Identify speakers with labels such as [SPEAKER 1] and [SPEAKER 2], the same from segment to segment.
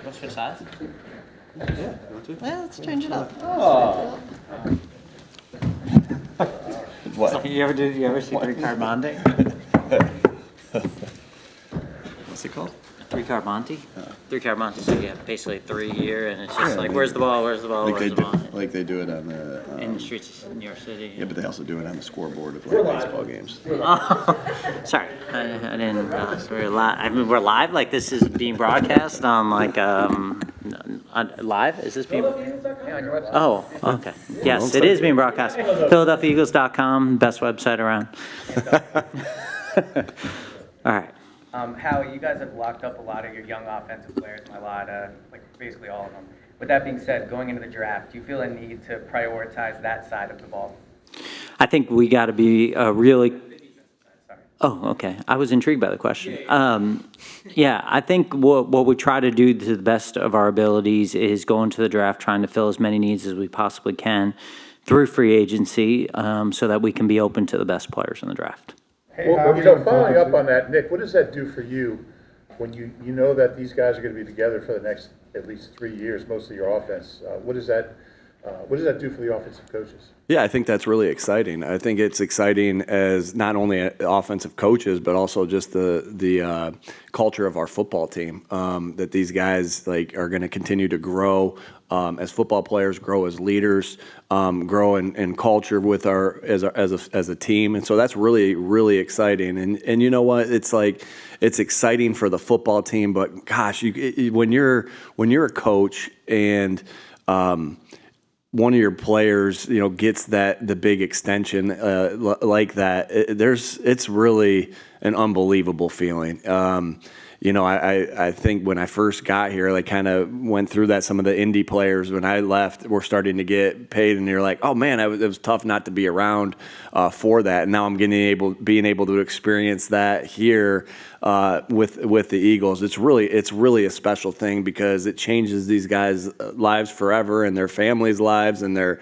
[SPEAKER 1] Want to switch sides?
[SPEAKER 2] Yeah,
[SPEAKER 3] Well, let's change it up.
[SPEAKER 1] Oh.
[SPEAKER 2] What?
[SPEAKER 1] You ever see three-card Monte?
[SPEAKER 2] What's it called?
[SPEAKER 1] Three-card Monte? Three-card Monte, so you have basically 3 here, and it's just like, where's the ball, where's the ball,
[SPEAKER 2] Like
[SPEAKER 1] where's
[SPEAKER 2] they
[SPEAKER 1] the
[SPEAKER 2] do,
[SPEAKER 1] ball?
[SPEAKER 2] like they do it on the.
[SPEAKER 1] In the streets of New York City.
[SPEAKER 2] Yeah, but they also do it on the scoreboard of like baseball games.
[SPEAKER 1] Oh, sorry, I didn't realize we were live. I mean, we're live. Like this is being broadcast on like live. Is this being? Oh, okay. Yes, it is being broadcast. PhiladelphiaEagles.com, best website around. All right.
[SPEAKER 4] Howie, you guys have locked up a lot of your young offensive players, like basically all of them. With that being said, going into the draft, do you feel a need to prioritize that side of the ball?
[SPEAKER 1] I think we got to be really.
[SPEAKER 4] Sorry.
[SPEAKER 1] Oh, okay. I was intrigued by the question. Yeah, I think what we try to do to the best of our abilities is go into the draft trying to fill as many needs as we possibly can through free agency so that we can be open to the best players in the draft.
[SPEAKER 5] Hey, well, following up on that, Nick, what does that do for you when you know that these guys are going to be together for the next at least 3 years, most of your offense? What does that do for the offensive coaches?
[SPEAKER 2] Yeah, I think that's really exciting. I think it's exciting as not only offensive coaches, but also just the culture of our football team. That these guys like are going to continue to grow as football players, grow as leaders, grow in culture with as a team, and so that's really exciting. And you know what? It's like it's exciting for the football team, but gosh, when you're a coach and one of your players, gets the big extension like that, it's really an unbelievable feeling. I think when I first got here, I kind of went through that. Some of the indie players, when I left, were starting to get paid, and you're like, oh man, it was tough not to be around for that. And now I'm being able to experience that here with the Eagles. It's really a special thing because it changes these guys' lives forever, and their families' lives, and their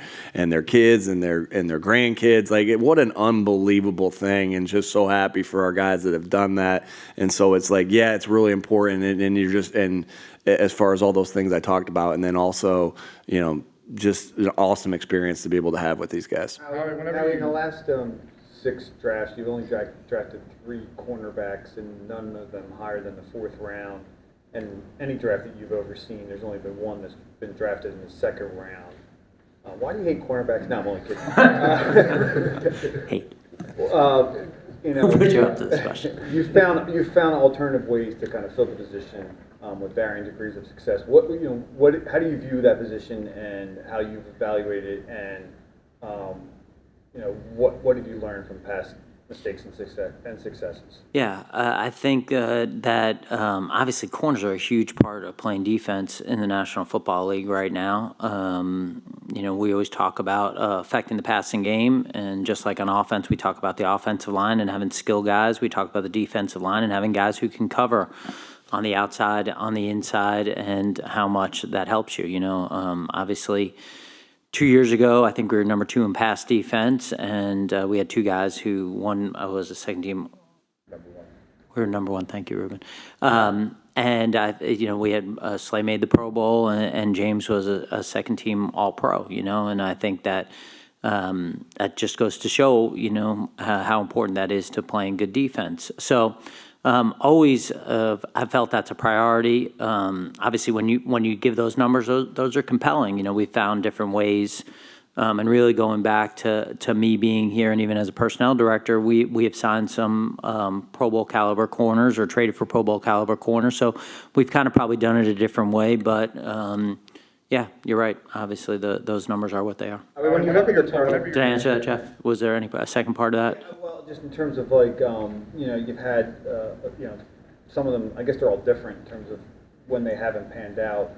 [SPEAKER 2] kids and their grandkids. What an unbelievable thing, and just so happy for our guys that have done that. And so it's like, yeah, it's really important, and you're just, and as far as all those things I talked about, and then also, just an awesome experience to be able to have with these guys.
[SPEAKER 6] Now, in the last 6 drafts, you've only drafted 3 cornerbacks, and none of them higher than the 4th round. And any draft that you've overseen, there's only been one that's been drafted in the 2nd round. Why do you hate cornerbacks? No, I'm only kidding.
[SPEAKER 1] Hate.
[SPEAKER 6] Put
[SPEAKER 1] you up to this question.
[SPEAKER 6] You've found alternative ways to kind of fill the position with varying degrees of success. How do you view that position and how you've evaluated it, and what have you learned from past mistakes and successes?
[SPEAKER 1] Yeah, I think that obviously corners are a huge part of playing defense in the National Football League right now. We always talk about affecting the passing game, and just like on offense, we talk about the offensive line and having skilled guys. We talk about the defensive line and having guys who can cover on the outside, on the inside, and how much that helps you. Obviously, 2 years ago, I think we were number 2 in pass defense, and we had 2 guys who, one was a second team. We were number 1. Thank you, Ruben. And we had Slay made the Pro Bowl, and James was a second team All Pro. And I think that that just goes to show how important that is to playing good defense. So. Always, I felt that's a priority. Obviously, when you give those numbers, those are compelling. We found different ways, and really going back to me being here, and even as a personnel director, we have signed some Pro Bowl caliber corners or traded for Pro Bowl caliber corners. So we've kind of probably done it a different way, but. Yeah, you're right. Obviously, those numbers are what they are.
[SPEAKER 6] When you look at your turnover,
[SPEAKER 1] did I answer that, Jeff? Was there a second part of that?
[SPEAKER 6] Well, just in terms of you've had some of them. I guess they're all different in terms of when they haven't panned out.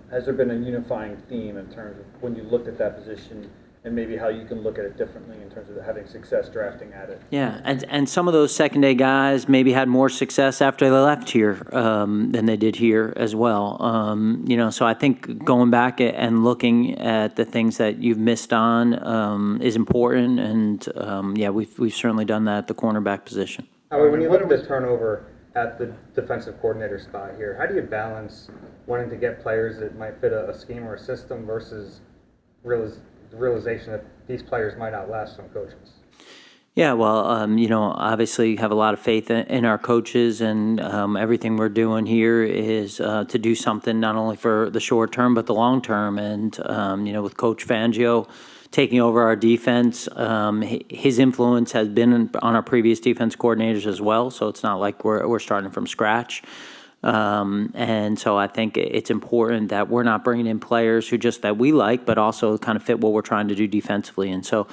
[SPEAKER 6] Has there been a unifying theme in terms of when you looked at that position, and maybe how you can look at it differently in terms of having success drafting at it?
[SPEAKER 1] Yeah, and some of those second-day guys maybe had more success after they left here than they did here as well. So I think going back and looking at the things that you've missed on is important, and we've certainly done that at the cornerback position.
[SPEAKER 6] When you look at the turnover, at the defensive coordinator spot here, how do you balance wanting to get players that might fit a scheme or a system versus the realization that these players might outlast some coaches?
[SPEAKER 1] Yeah, well, obviously have a lot of faith in our coaches, and everything we're doing here is to do something not only for the short term but the long term. And with Coach Fangio taking over our defense, his influence has been on our previous defense coordinators as well. So it's not like we're starting from scratch. And so I think it's important that we're not bringing in players that we like, but also kind of fit what we're trying to do defensively. And so,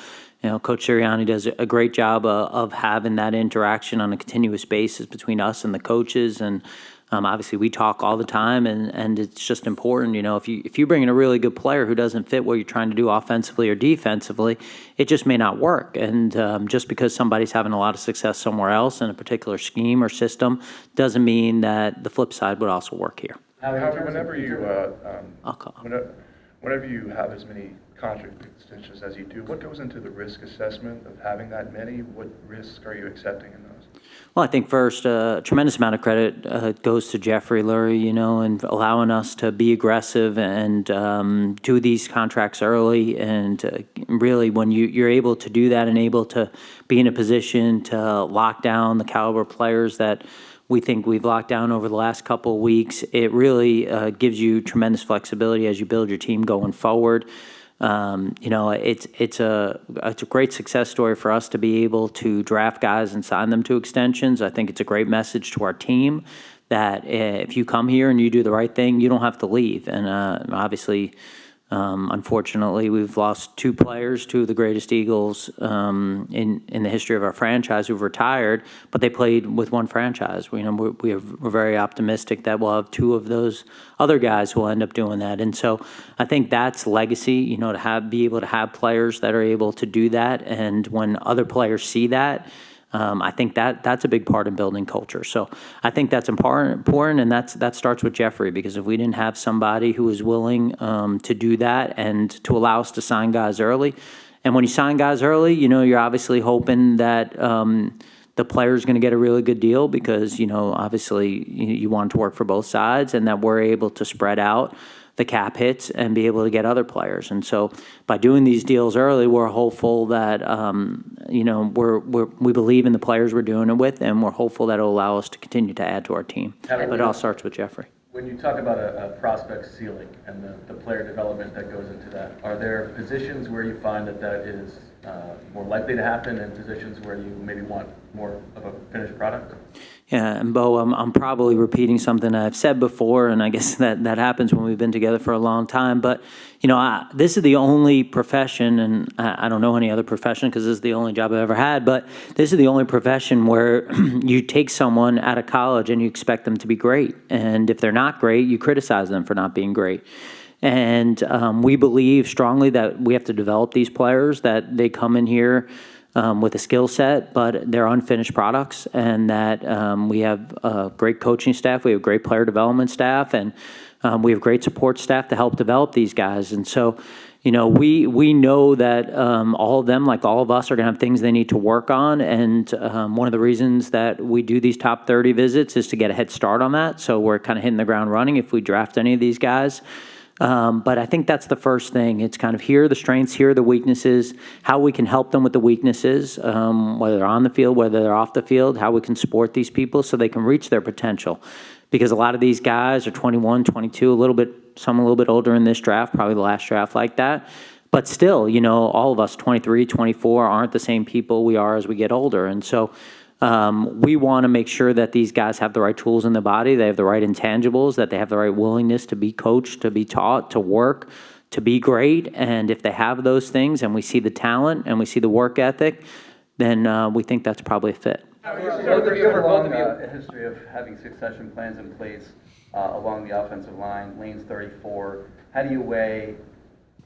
[SPEAKER 1] Coach Sirianni does a great job of having that interaction on a continuous basis between us and the coaches. And obviously we talk all the time, and it's just important. If you bring in a really good player who doesn't fit what you're trying to do offensively or defensively, it just may not work. And just because somebody's having a lot of success somewhere else in a particular scheme or system doesn't mean that the flip side would also work here.
[SPEAKER 7] However, whenever you have as many contract extensions as you do, what goes into the risk assessment of having that many? What risks are you accepting in those?
[SPEAKER 1] Well, I think first, a tremendous amount of credit goes to Jeffrey Lurie, and allowing us to be aggressive and do these contracts early. And really, when you're able to do that and able to be in a position to lock down the caliber players that we think we've locked down over the last couple of weeks, it really gives you tremendous flexibility as you build your team going forward. It's a great success story for us to be able to draft guys and sign them to extensions. I think it's a great message to our team that if you come here and you do the right thing, you don't have to leave. And obviously, unfortunately, we've lost two players, two of the greatest Eagles in the history of our franchise who've retired, but they played with one franchise. We're very optimistic that we'll have two of those other guys who will end up doing that. And so I think that's legacy, to be able to have players that are able to do that. And when other players see that, I think that's a big part in building culture. So I think that's important, and that starts with Jeffrey, because if we didn't have somebody who was willing to do that and to allow us to sign guys early, and when you sign guys early, you're obviously hoping that the player's going to get a really good deal, because obviously you want it to work for both sides, and that we're able to spread out the cap hits and be able to get other players. And so by doing these deals early, we're hopeful that, we believe in the players we're doing it with, and we're hopeful that it'll allow us to continue to add to our team. But it all starts with Jeffrey.
[SPEAKER 8] When you talk about a prospect ceiling and the player development that goes into that, are there positions where you find that is more likely to happen, and positions where you maybe want more of a finished product?
[SPEAKER 1] Yeah, and Bo, I'm probably repeating something I've said before, and I guess that happens when we've been together for a long time. But, this is the only profession, and I don't know any other profession because this is the only job I've ever had, but this is the only profession where you take someone out of college and you expect them to be great. And if they're not great, you criticize them for not being great. And we believe strongly that we have to develop these players, that they come in here with a skill set, but they're unfinished products, and that we have a great coaching staff, we have great player development staff, and we have great support staff to help develop these guys. And so, we know that all of them, like all of us, are going to have things they need to work on. And one of the reasons that we do these top 30 visits is to get a head start on that. So we're kind of hitting the ground running if we draft any of these guys. But I think that's the first thing. It's kind of here are the strengths, here are the weaknesses, how we can help them with the weaknesses, whether they're on the field, whether they're off the field, how we can support these people so they can reach their potential. Because a lot of these guys are 21, 22, some a little bit older in this draft, probably the last draft like that. But still, all of us, 23, 24, aren't the same people we are as we get older. And so we want to make sure that these guys have the right tools in the body, they have the right intangibles, that they have the right willingness to be coached, to be taught, to work, to be great. And if they have those things, and we see the talent and we see the work ethic, then we think that's probably a fit.
[SPEAKER 8] You have a history of having succession plans in place along the offensive line. Lane's 34. How do you weigh,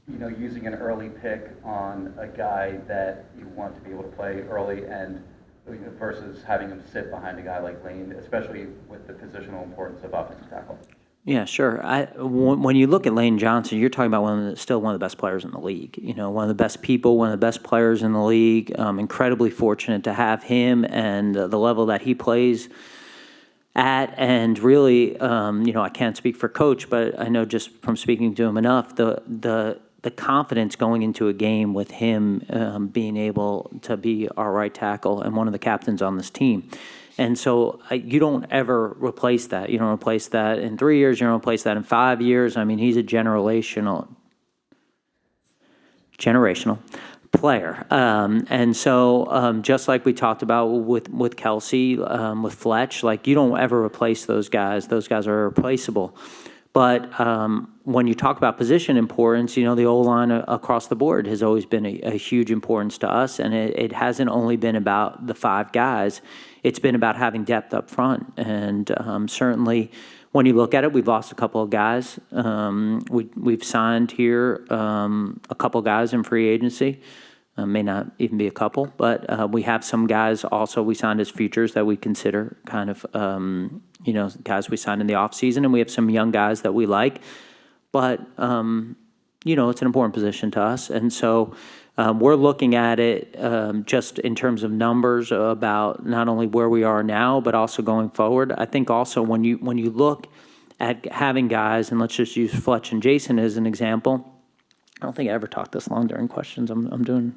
[SPEAKER 8] using an early pick on a guy that you want to be able to play early and versus having him sit behind a guy like Lane, especially with the positional importance of offensive tackle?
[SPEAKER 1] Yeah, sure. When you look at Lane Johnson, you're talking about still one of the best players in the league. One of the best people, one of the best players in the league. Incredibly fortunate to have him and the level that he plays at. And really, I can't speak for Coach, but I know just from speaking to him enough, the confidence going into a game with him being able to be our right tackle and one of the captains on this team. And so you don't ever replace that. You don't replace that in 3 years. You don't replace that in 5 years. I mean, he's a generational player. And so just like we talked about with Kelsey, with Fletch, like you don't ever replace those guys. Those guys are irreplaceable. But when you talk about position importance, the O-line across the board has always been a huge importance to us, and it hasn't only been about the 5 guys. It's been about having depth up front. And certainly when you look at it, we've lost a couple of guys. We've signed here a couple guys in free agency. May not even be a couple, but we have some guys also we signed as futures that we consider kind of, guys we signed in the offseason, and we have some young guys that we like. But, it's an important position to us. And so we're looking at it just in terms of numbers about not only where we are now, but also going forward. I think also when you look at having guys, and let's just use Fletch and Jason as an example, I don't think I ever talked this long during questions. I'm doing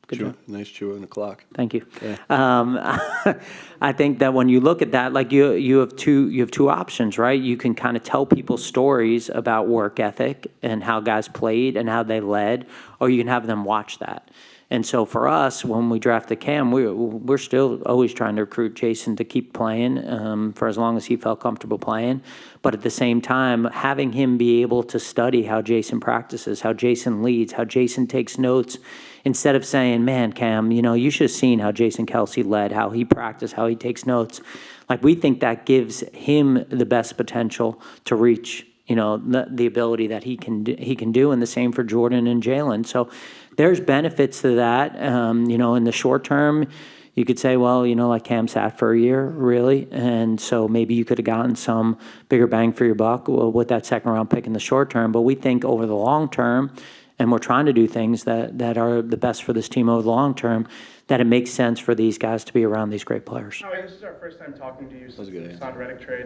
[SPEAKER 1] good job.
[SPEAKER 2] Nice chewing the clock.
[SPEAKER 1] Thank you.
[SPEAKER 2] Yeah.
[SPEAKER 1] I think that when you look at that, like you have two options, right? You can kind of tell people stories about work ethic and how guys played and how they led, or you can have them watch that. And so for us, when we drafted Cam, we're still always trying to recruit Jason to keep playing for as long as he felt comfortable playing. But at the same time, having him be able to study how Jason practices, how Jason leads, how Jason takes notes, instead of saying, man, Cam, you should have seen how Jason Kelsey led, how he practiced, how he takes notes. Like, we think that gives him the best potential to reach, the ability that he can do, and the same for Jordan and Jalen. So there's benefits to that. In the short term, you could say, well, like Cam sat for a year, really, and so maybe you could have gotten some bigger bang for your buck with that second-round pick in the short term. But we think over the long term, and we're trying to do things that are the best for this team over the long term, that it makes sense for these guys to be around these great players.
[SPEAKER 9] Howie, this is our first time talking to you since the Hassan Reddick trade.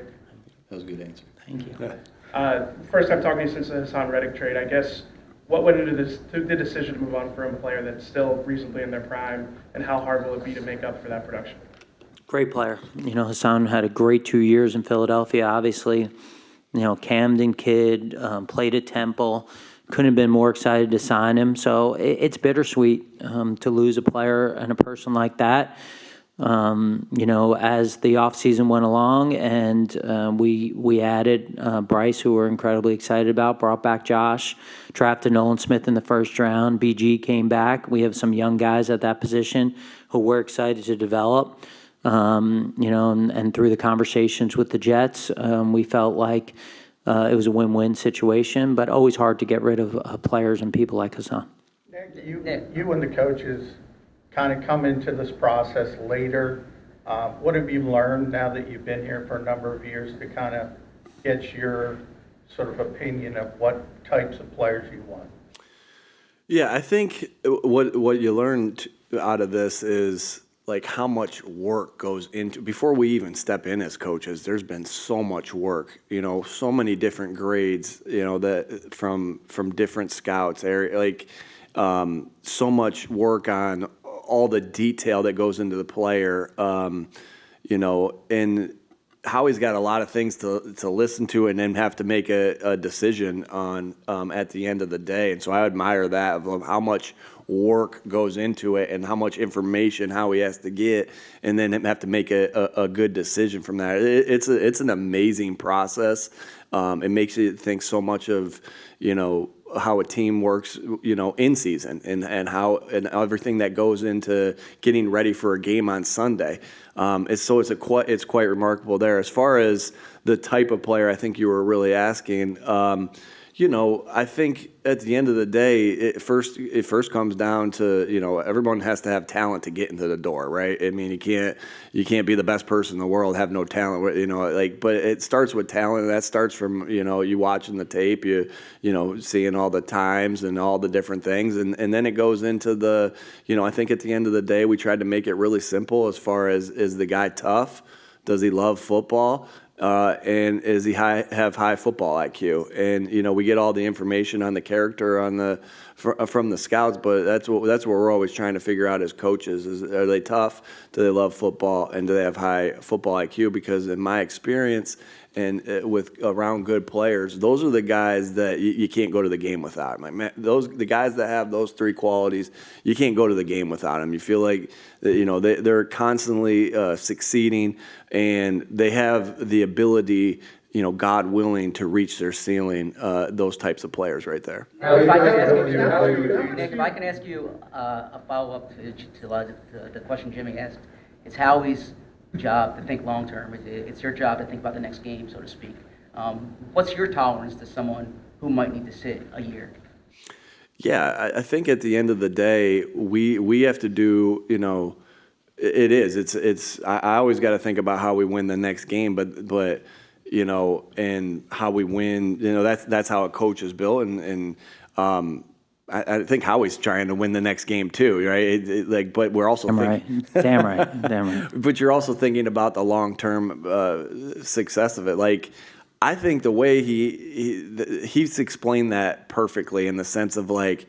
[SPEAKER 2] That was a good answer.
[SPEAKER 1] Thank you.
[SPEAKER 9] First time talking to you since the Hassan Reddick trade. I guess, what went into the decision to move on from a player that's still reasonably in their prime, and how hard will it be to make up for that production?
[SPEAKER 1] Great player. Hassan had a great 2 years in Philadelphia, obviously. Camden kid, played at Temple. Couldn't have been more excited to sign him. So it's bittersweet to lose a player and a person like that. As the offseason went along, and we added Bryce, who we're incredibly excited about, brought back Josh, drafted Nolan Smith in the first round. BG came back. We have some young guys at that position who we're excited to develop. And through the conversations with the Jets, we felt like it was a win-win situation, but always hard to get rid of players and people like Hassan.
[SPEAKER 10] Nick, you and the coaches kind of come into this process later. What have you learned now that you've been here for a number of years to kind of get your sort of opinion of what types of players you want?
[SPEAKER 2] Yeah, I think what you learned out of this is like how much work goes into, before we even step in as coaches, there's been so much work, so many different grades, that from different scouts, so much work on all the detail that goes into the player, and Howie's got a lot of things to listen to and then have to make a decision on at the end of the day. And so I admire that, of how much work goes into it and how much information Howie has to get, and then have to make a good decision from that. It's an amazing process. It makes you think so much of, how a team works, in season, and how, and everything that goes into getting ready for a game on Sunday. It's quite remarkable there. As far as the type of player I think you were really asking, I think at the end of the day, it first comes down to, everyone has to have talent to get into the door, right? I mean, you can't be the best person in the world, have no talent, but it starts with talent. And that starts from, you watching the tape, seeing all the times and all the different things. And then it goes into I think at the end of the day, we tried to make it really simple as far as, is the guy tough? Does he love football? And is he have high football IQ? And we get all the information on the character from the scouts, but that's what we're always trying to figure out as coaches: are they tough? Do they love football? And do they have high football IQ? Because in my experience, and with around good players, those are the guys that you can't go to the game without. Like, man, the guys that have those three qualities, you can't go to the game without them. You feel like they're constantly succeeding, and they have the ability, God willing, to reach their ceiling. Those types of players right there.
[SPEAKER 11] If I can ask you, Nick, if I can ask you a follow-up to the question Jimmy asked, it's Howie's job to think long-term. It's your job to think about the next game, so to speak. What's your tolerance to someone who might need to sit a year?
[SPEAKER 2] Yeah, I think at the end of the day, we have to do, it is. It's. I always got to think about how we win the next game, but and how we win. That's how a coach is built, and I think Howie's trying to win the next game too, right? But we're also
[SPEAKER 1] damn right.
[SPEAKER 2] But you're also thinking about the long-term success of it. Like, I think the way he's explained that perfectly, in the sense of like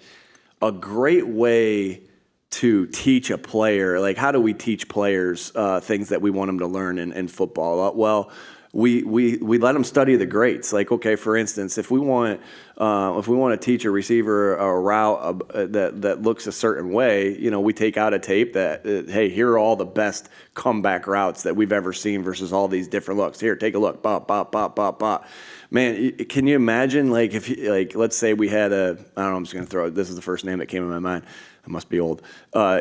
[SPEAKER 2] a great way to teach a player. Like, how do we teach players things that we want them to learn in football? Well, we let them study the greats. Like, okay, for instance, if we want to teach a receiver a route that looks a certain way, we take out a tape that, hey, here are all the best comeback routes that we've ever seen versus all these different looks. Here, take a look. Bop, bop, bop, bop, bop. Man, can you imagine, like, if let's say we had I don't know, I'm just going to throw it. This is the first name that came in my mind. I must be old.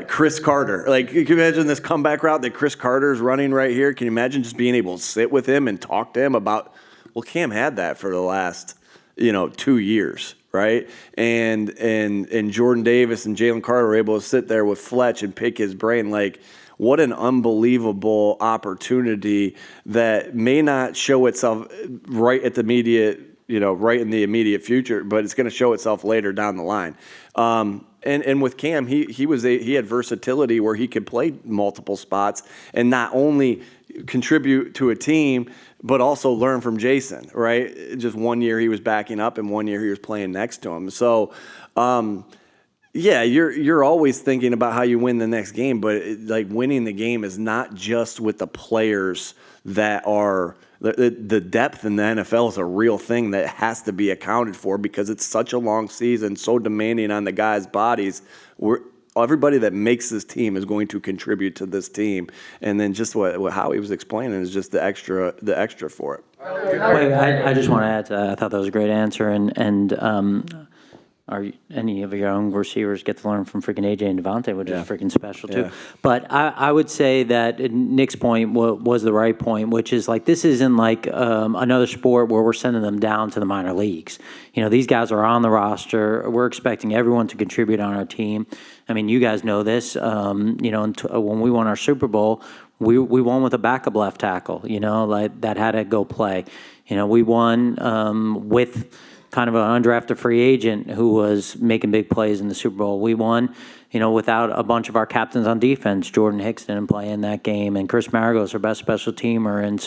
[SPEAKER 2] Chris Carter. Like, can you imagine this comeback route that Chris Carter's running right here? Can you imagine just being able to sit with him and talk to him about, well, Cam had that for the last, 2 years, right? And Jordan Davis and Jalen Carter were able to sit there with Fletch and pick his brain. Like, what an unbelievable opportunity that may not show itself right at the immediate, right in the immediate future, but it's going to show itself later down the line. And with Cam, he had versatility where he could play multiple spots and not only contribute to a team, but also learn from Jason, right? Just 1 year he was backing up, and 1 year he was playing next to him. So, yeah, you're always thinking about how you win the next game, but winning the game is not just with the players that are. The depth in the NFL is a real thing that has to be accounted for, because it's such a long season, so demanding on the guys' bodies. Everybody that makes this team is going to contribute to this team, and then just what Howie was explaining is just the extra for it.
[SPEAKER 1] Wait, I just want to add to that. I thought that was a great answer, and are any of your own receivers get to learn from freaking AJ and Devontae, which is freaking special too.
[SPEAKER 2] Yeah.
[SPEAKER 1] But I would say that Nick's point was the right point, which is like, this isn't like another sport where we're sending them down to the minor leagues. These guys are on the roster. We're expecting everyone to contribute on our team. I mean, you guys know this. When we won our Super Bowl, we won with a backup left tackle. Like, that had to go play. We won with kind of an undrafted free agent who was making big plays in the Super Bowl. We won, without a bunch of our captains on defense. Jordan Hicks didn't play in that game, and Chris Marigo's our best special teamer, and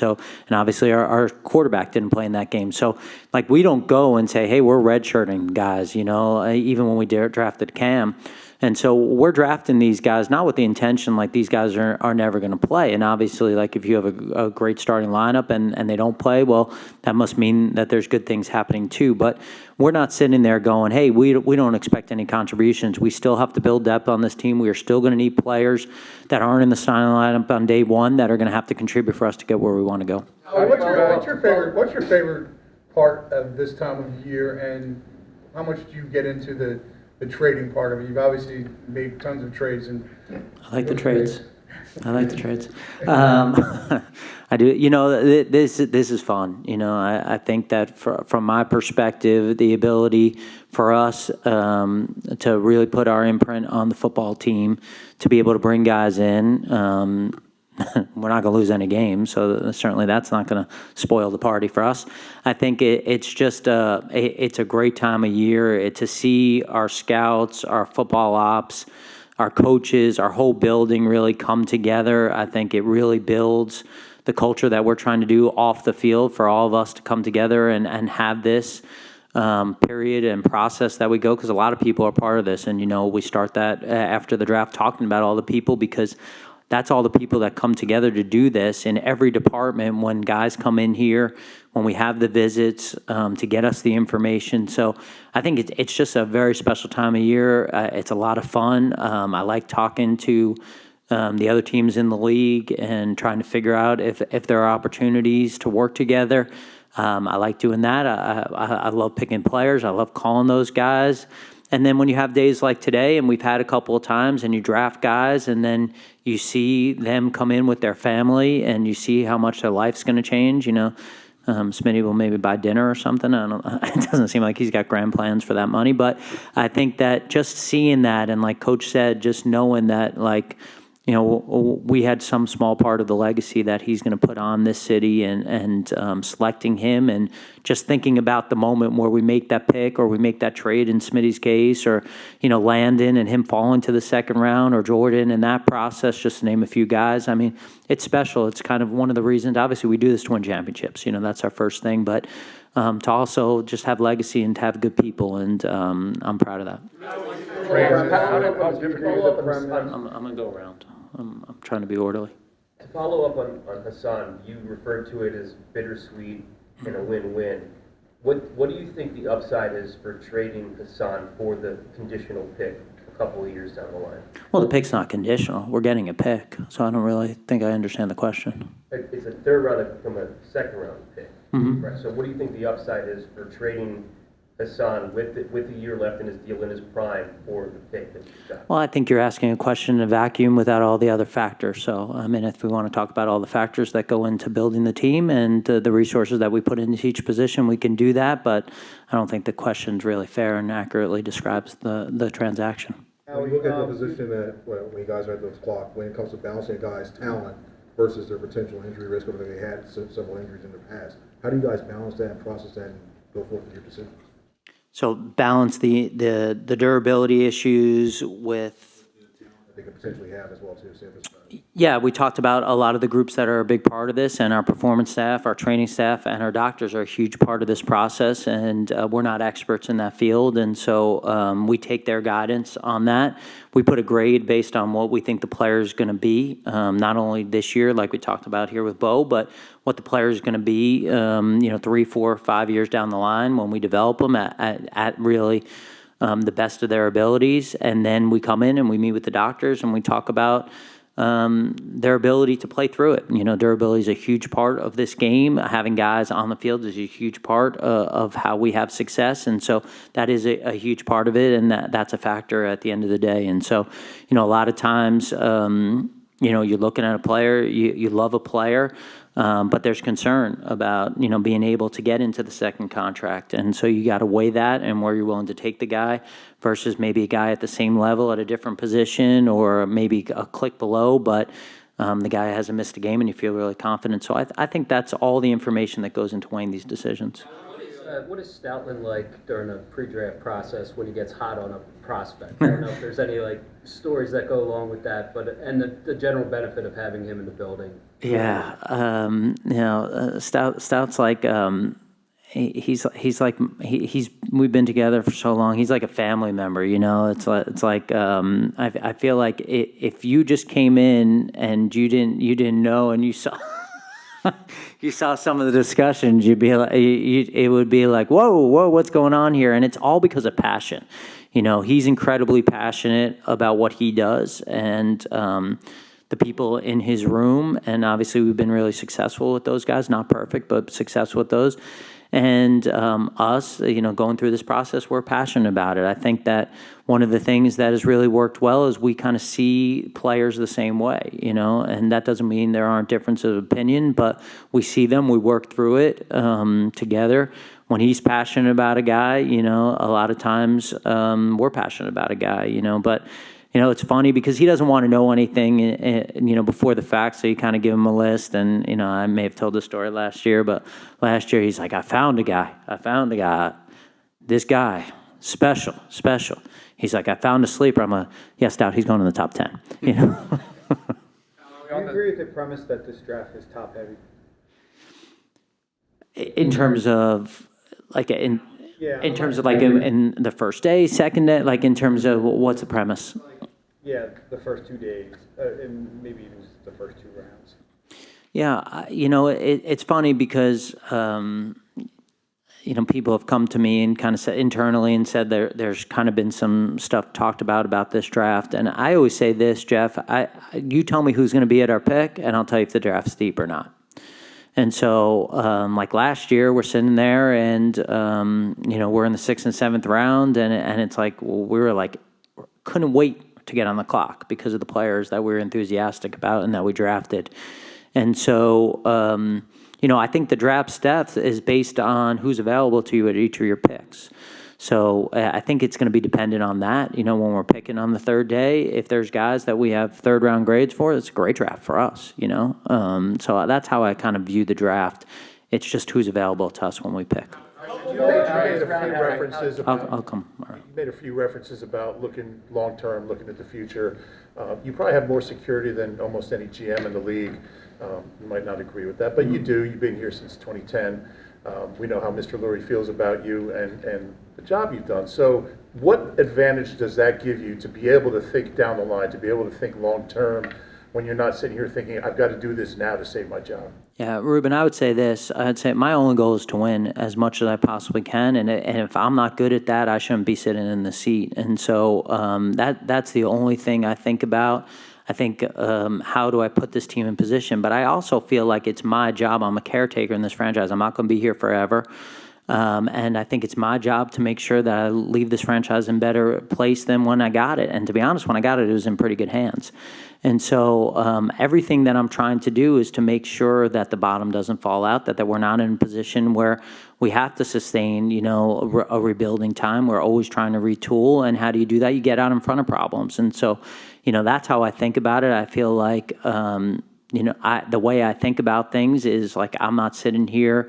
[SPEAKER 1] obviously our quarterback didn't play in that game. So, like, we don't go and say, hey, we're redshirting guys, even when we drafted Cam. And so we're drafting these guys not with the intention like these guys are never going to play. And obviously, like, if you have a great starting lineup and they don't play, well, that must mean that there's good things happening too. But we're not sitting there going, hey, we don't expect any contributions. We still have to build depth on this team. We are still going to need players that aren't in the starting lineup on day one that are going to have to contribute for us to get where we want to go.
[SPEAKER 5] What's your favorite part of this time of year, and how much do you get into the trading part of it? You've obviously made tons of trades.
[SPEAKER 1] I like the trades. I do. This is fun. I think that from my perspective, the ability for us to really put our imprint on the football team, to be able to bring guys in. We're not going to lose any games, so certainly that's not going to spoil the party for us. I think it's just it's a great time of year to see our scouts, our football ops, our coaches, our whole building really come together. I think it really builds the the culture that we're trying to do off the field for all of us to come together and have this period and process that we go, because a lot of people are part of this. And, we start that after the draft talking about all the people, because that's all the people that come together to do this in every department when guys come in here, when we have the visits to get us the information. So I think it's just a very special time of year. It's a lot of fun. I like talking to the other teams in the league and trying to figure out if there are opportunities to work together. I like doing that. I love picking players. I love calling those guys. And then when you have days like today, and we've had a couple of times, and you draft guys, and then you see them come in with their family, and you see how much their life's going to change. Smitty will maybe buy dinner or something. I don't. It doesn't seem like he's got grand plans for that money, but I think that just seeing that, and like Coach said, just knowing that, like, we had some small part of the legacy that he's going to put on this city, and selecting him, and just thinking about the moment where we make that pick or we make that trade in Smitty's case, or, Landon and him falling to the second round, or Jordan in that process, just to name a few guys. I mean, it's special. It's kind of one of the reasons, obviously, we do this to win championships. That's our first thing, but to also just have legacy and to have good people, and I'm proud of that.
[SPEAKER 7] How different?
[SPEAKER 1] I'm going to go around. I'm trying to be orderly.
[SPEAKER 12] To follow up on Hassan, you referred to it as bittersweet and a win-win. What do you think the upside is for trading Hassan for the conditional pick a couple of years down the line?
[SPEAKER 1] Well, the pick's not conditional. We're getting a pick, so I don't really think I understand the question.
[SPEAKER 12] It's a third round to become a second round pick.
[SPEAKER 1] Mm-hmm.
[SPEAKER 12] Right. So what do you think the upside is for trading Hassan with a year left in his deal in his prime for the pick that you got?
[SPEAKER 1] Well, I think you're asking a question in a vacuum without all the other factors. So, I mean, if we want to talk about all the factors that go into building the team and the resources that we put into each position, we can do that. But I don't think the question's really fair and accurately describes the transaction.
[SPEAKER 13] When you look at the position that when you guys are at the clock, when it comes to balancing a guy's talent versus their potential injury risk, or they had several injuries in the past, how do you guys balance that and process that and go forth with your decisions?
[SPEAKER 1] So balance the durability issues with.
[SPEAKER 13] They could potentially have as well too.
[SPEAKER 1] Yeah, we talked about a lot of the groups that are a big part of this, and our performance staff, our training staff, and our doctors are a huge part of this process, and we're not experts in that field, and so we take their guidance on that. We put a grade based on what we think the player is going to be, not only this year, like we talked about here with Bo, but what the player is going to be, 3, 4, 5 years down the line when we develop them at really the best of their abilities. And then we come in and we meet with the doctors and we talk about their ability to play through it. Durability is a huge part of this game. Having guys on the field is a huge part of how we have success. And so that is a huge part of it, and that's a factor at the end of the day. And so, a lot of times, you're looking at a player, you love a player, but there's concern about, being able to get into the second contract. And so you got to weigh that and where you're willing to take the guy versus maybe a guy at the same level at a different position, or maybe a click below, but the guy hasn't missed a game and you feel really confident. So I think that's all the information that goes into weighing these decisions.
[SPEAKER 14] What is Stoutland like during a pre-draft process when he gets hot on a prospect? I don't know if there's any stories that go along with that, and the general benefit of having him in the building.
[SPEAKER 1] Yeah, Stout's like we've been together for so long. He's like a family member, It's like I feel like if you just came in and you didn't know and you saw. You saw some of the discussions, you'd be like, it would be like, whoa, what's going on here? And it's all because of passion. He's incredibly passionate about what he does, and the people in his room. And obviously, we've been really successful with those guys. Not perfect, but successful with those. And us, going through this process, we're passionate about it. I think that one of the things that has really worked well is we kind of see players the same way, and that doesn't mean there aren't differences of opinion, but we see them, we work through it together. When he's passionate about a guy, a lot of times we're passionate about a guy, but it's funny because he doesn't want to know anything, before the fact, so you kind of give him a list. And, I may have told the story last year, but last year he's like, I found a guy. This guy, special. He's like, I found a sleeper. I'm yeah, Stout, he's going in the top 10,
[SPEAKER 4] On
[SPEAKER 6] agree with the premise that this draft is top heavy?
[SPEAKER 1] In terms of, like, in terms of, like, in the first day, second day, like, in terms of what's the premise?
[SPEAKER 6] Yeah, the first 2 days, and maybe even just the first 2 rounds.
[SPEAKER 1] Yeah, it's funny because, people have come to me and kind of said internally and said there's kind of been some stuff talked about this draft. And I always say this, Jeff, you tell me who's going to be at our pick, and I'll tell you if the draft's deep or not. And so, like last year, we're sitting there and, we're in the 6th and 7th round, and it's like, well, we were like, couldn't wait to get on the clock because of the players that we were enthusiastic about and that we drafted. And so, I think the draft depth is based on who's available to you at each of your picks. So I think it's going to be dependent on that. When we're picking on the 3rd day, if there's guys that we have 3rd round grades for, it's a great draft for us, So that's how I kind of view the draft. It's just who's available to us when we pick.
[SPEAKER 5] You made a few references about,
[SPEAKER 1] I'll come. All right.
[SPEAKER 5] you made a few references about looking long-term, looking at the future. You probably have more security than almost any GM in the league. You might not agree with that, but you do. You've been here since 2010. We know how Mr. Lurie feels about you and the job you've done. So what advantage does that give you to be able to think down the line, to be able to think long-term when you're not sitting here thinking, I've got to do this now to save my job?
[SPEAKER 1] Yeah, Ruben, I would say this. I'd say my only goal is to win as much as I possibly can, and if I'm not good at that, I shouldn't be sitting in the seat. And so that's the only thing I think about. I think, how do I put this team in position? But I also feel like it's my job. I'm a caretaker in this franchise. I'm not going to be here forever. And I think it's my job to make sure that I leave this franchise in better place than when I got it. And to be honest, when I got it, it was in pretty good hands. And so everything that I'm trying to do is to make sure that the bottom doesn't fall out, that we're not in a position where we have to sustain, a rebuilding time. We're always trying to retool. And how do you do that? You get out in front of problems. And so, that's how I think about it. I feel like, the way I think about things is like I'm not sitting here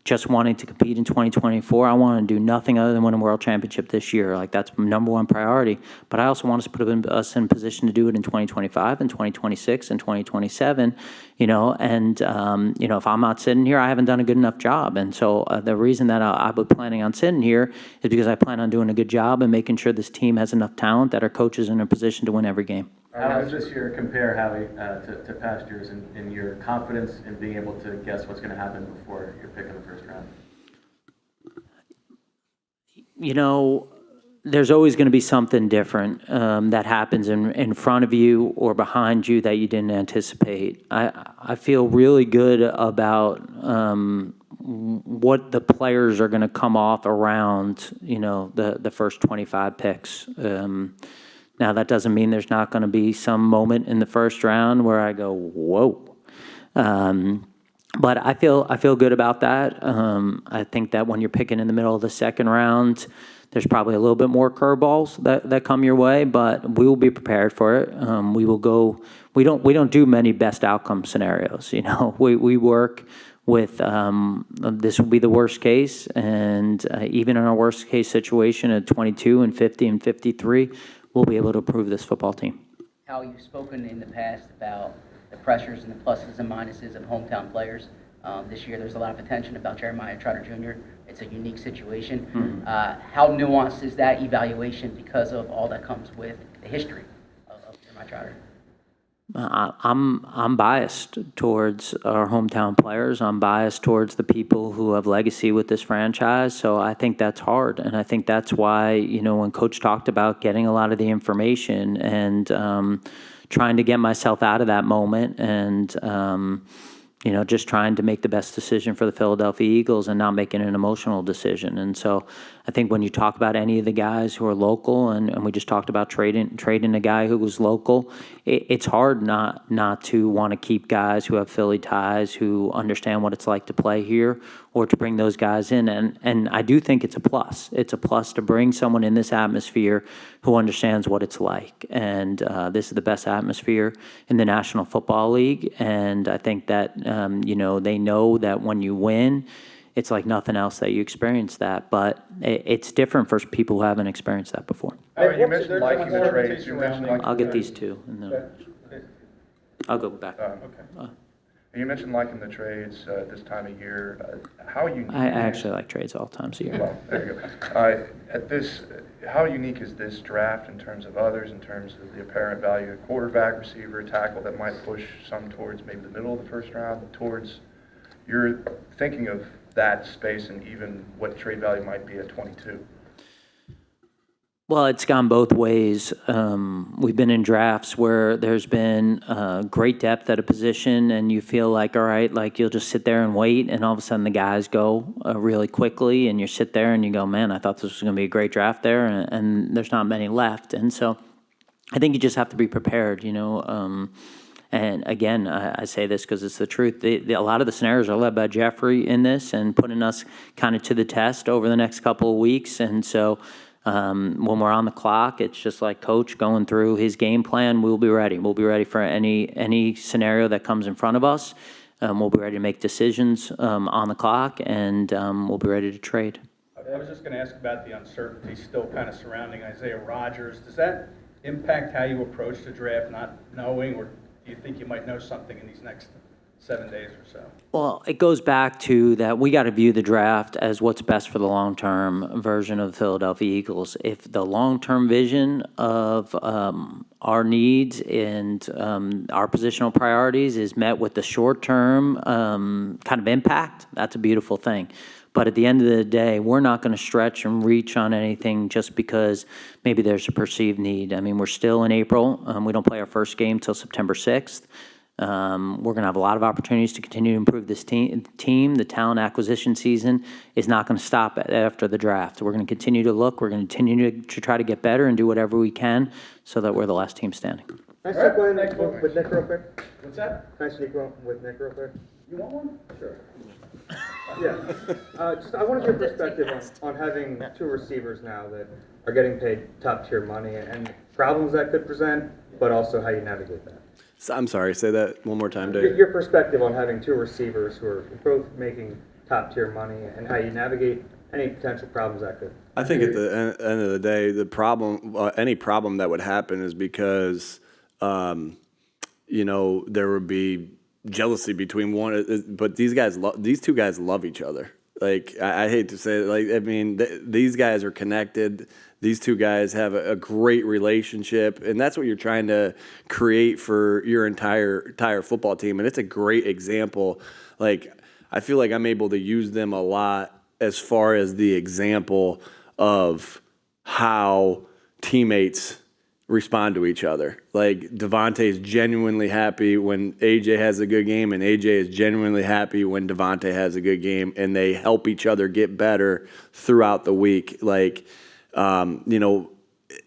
[SPEAKER 1] just wanting to compete in 2024. I want to do nothing other than win a world championship this year. Like that's number one priority. But I also want us to put us in position to do it in 2025 and 2026 and 2027. And if I'm not sitting here, I haven't done a good enough job. And so the reason that I was planning on sitting here is because I plan on doing a good job and making sure this team has enough talent that our coaches are in a position to win every game.
[SPEAKER 8] How does this year compare, Howie, to past years in your confidence in being able to guess what's going to happen before your pick in the first round?
[SPEAKER 1] There's always going to be something different that happens in front of you or behind you that you didn't anticipate. I feel really good about what the players are going to come off around, the first 25 picks. Now, that doesn't mean there's not going to be some moment in the first round where I go, whoa. But I feel good about that. I think that when you're picking in the middle of the second round, there's probably a little bit more curveballs that come your way, but we will be prepared for it. We will go. We don't do many best outcome scenarios. We work with this will be the worst case, and even in our worst case situation at 22 and 50 and 53. We'll be able to improve this football team.
[SPEAKER 11] How you've spoken in the past about the pressures and the pluses and minuses of hometown players. This year, there's a lot of attention about Jeremiah Trotter Jr. It's a unique situation. Mm-hmm. How nuanced is that evaluation because of all that comes with the history of Jeremiah Trotter?
[SPEAKER 1] I'm biased towards our hometown players. I'm biased towards the people who have legacy with this franchise. So I think that's hard, and I think that's why when Coach talked about getting a lot of the information and trying to get myself out of that moment and just trying to make the best decision for the Philadelphia Eagles and not making an emotional decision. And so I think when you talk about any of the guys who are local, and we just talked about trading a guy who was local, it's hard not to want to keep guys who have Philly ties, who understand what it's like to play here, or to bring those guys in. And I do think it's a plus. It's a plus to bring someone in this atmosphere who understands what it's like. And this is the best atmosphere in the National Football League. And I think that, they know that when you win, it's like nothing else that you experience that. But it's different for people who haven't experienced that before.
[SPEAKER 7] You mentioned liking the trades. You mentioned
[SPEAKER 1] I'll get these two. And then... I'll go back.
[SPEAKER 7] Okay. You mentioned liking the trades this time of year. How unique?
[SPEAKER 1] I actually like trades all times of year.
[SPEAKER 7] Well, there you go. How unique is this draft in terms of others, in terms of the apparent value of quarterback, receiver, tackle that might push some towards maybe the middle of the first round, towards you're thinking of that space and even what trade value might be at 22?
[SPEAKER 1] Well, it's gone both ways. We've been in drafts where there's been great depth at a position, and you feel like, all right, like you'll just sit there and wait, and all of a sudden the guys go really quickly, and you sit there and you go, man, I thought this was going to be a great draft there, and there's not many left. And so I think you just have to be prepared, you know. And again, I say this because it's the truth. A lot of the scenarios are led by Jeffrey in this and putting us kind of to the test over the next couple of weeks. And so when we're on the clock, it's just like Coach going through his game plan. We'll be ready. We'll be ready for any scenario that comes in front of us. We'll be ready to make decisions on the clock, and we'll be ready to trade.
[SPEAKER 10] I was just going to ask about the uncertainty still kind of surrounding Isaiah Rodgers. Does that impact how you approach the draft, not knowing, or do you think you might know something in these next 7 days or so?
[SPEAKER 1] Well, it goes back to that we got to view the draft as what's best for the long-term version of the Philadelphia Eagles. If the long-term vision of our needs and our positional priorities is met with the short-term kind of impact, that's a beautiful thing. But at the end of the day, we're not going to stretch and reach on anything just because maybe there's a perceived need. I mean, we're still in April. We don't play our first game till September 6th. We're going to have a lot of opportunities to continue to improve this team. The talent acquisition season is not going to stop after the draft. We're going to continue to look. We're going to continue to try to get better and do whatever we can so that we're the last team standing.
[SPEAKER 6] Can I stick with Nick real quick?
[SPEAKER 10] What's that?
[SPEAKER 6] Can I speak with Nick real quick?
[SPEAKER 10] You want one?
[SPEAKER 6] Sure. Yeah. I wanted your perspective on having two receivers now that are getting paid top-tier money and problems that could present, but also how you navigate that.
[SPEAKER 2] I'm sorry, say that one more time, Dave.
[SPEAKER 6] Your perspective on having two receivers who are both making top-tier money and how you navigate any potential problems that could.
[SPEAKER 2] I think at the end of the day, the problem, any problem that would happen is because, you know, there would be jealousy between one, but these two guys love each other. Like, I hate to say it, like, I mean, these guys are connected. These two guys have a great relationship, and that's what you're trying to create for your entire football team. And it's a great example. Like, I feel like I'm able to use them a lot as far as the example of how teammates respond to each other. Like, Devontae is genuinely happy when AJ has a good game, and AJ is genuinely happy when Devontae has a good game, and they help each other get better throughout the week. Like, you know,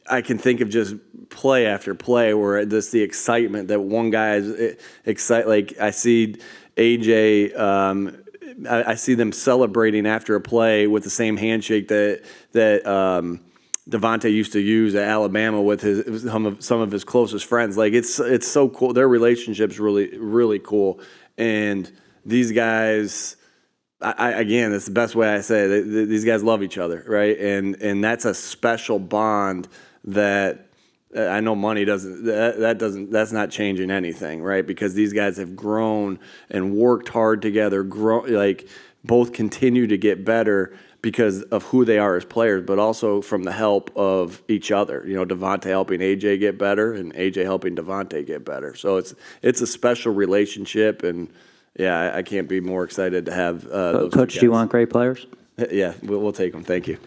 [SPEAKER 2] I can think of just play after play where just the excitement that one guy is excited. Like, I see AJ, I see them celebrating after a play with the same handshake that Devontae used to use at Alabama with some of his closest friends. Like, it's so cool. Their relationship's really cool. And these guys, again, that's the best way I say it. These guys love each other, right? And that's a special bond that I know money doesn't. That's not changing anything, right? Because these guys have grown and worked hard together. Both continue to get better because of who they are as players, but also from the help of each other. You know, Devontae helping AJ get better, and AJ helping Devontae get better. So it's a special relationship, and yeah, I can't be more excited to have those
[SPEAKER 1] Coach, do you want great players?
[SPEAKER 2] Yeah, we'll take them. Thank you.